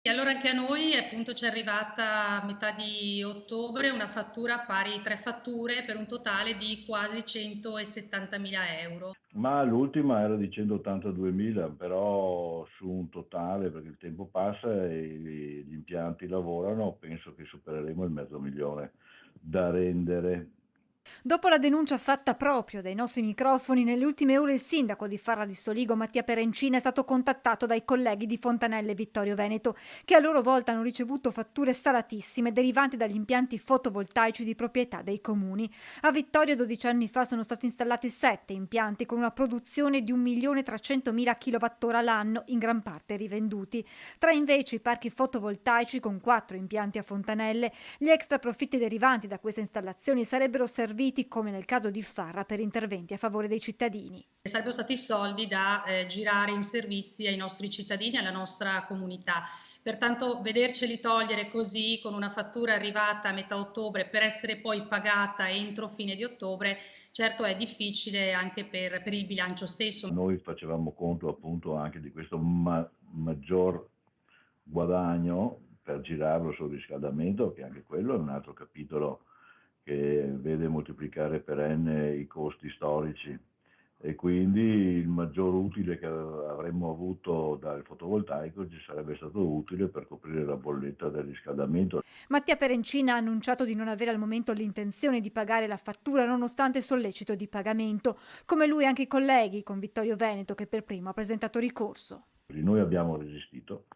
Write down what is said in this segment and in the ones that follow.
E allora anche a noi appunto ci è arrivata a metà di ottobre una fattura pari, tre fatture per un totale di quasi 170.000 euro. Ma l'ultima era di 182.000, però su un totale, perché il tempo passa e gli impianti lavorano, penso che supereremo il mezzo milione da rendere. Dopo la denuncia fatta proprio dai nostri microfoni, nelle ultime ore il sindaco di Farra di Soligo, Mattia Perencina, è stato contattato dai colleghi di Fontanelle e Vittorio Veneto, che a loro volta hanno ricevuto fatture salatissime derivanti dagli impianti fotovoltaici di proprietà dei comuni. A Vittorio 12 anni fa sono stati installati 7 impianti con una produzione di 1.300.000 kWh l'anno, in gran parte rivenduti. Tra invece i parchi fotovoltaici con 4 impianti a Fontanelle, gli extra profitti derivanti da queste installazioni sarebbero serviti, come nel caso di Farra, per interventi a favore dei cittadini. Sarebbero stati soldi da girare in servizi ai nostri cittadini, alla nostra comunità. Pertanto vederceli togliere così con una fattura arrivata a metà ottobre per essere poi pagata entro fine di ottobre, certo è difficile anche per il bilancio stesso. Noi facevamo conto appunto anche di questo maggior guadagno per girarlo sul riscaldamento, che anche quello è un altro capitolo che vede moltiplicare per n i costi storici, e quindi il maggior utile che avremmo avuto dal fotovoltaico ci sarebbe stato utile per coprire la bolletta del riscaldamento. Mattia Perencina ha annunciato di non avere al momento l'intenzione di pagare la fattura nonostante il sollecito di pagamento, come lui anche i colleghi con Vittorio Veneto, che per primo ha presentato ricorso. Noi abbiamo resistito,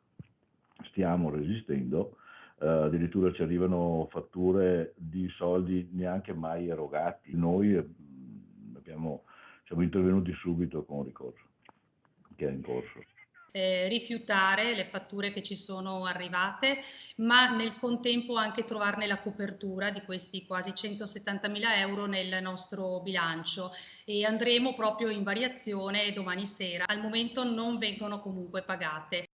stiamo resistendo, addirittura ci arrivano fatture di soldi neanche mai erogati. Noi siamo intervenuti subito con un ricorso che è in corso. Rifiutare le fatture che ci sono arrivate, ma nel contempo anche trovarne la copertura di questi quasi 170.000 euro nel nostro bilancio, e andremo proprio in variazione domani sera. Al momento non vengono comunque pagate.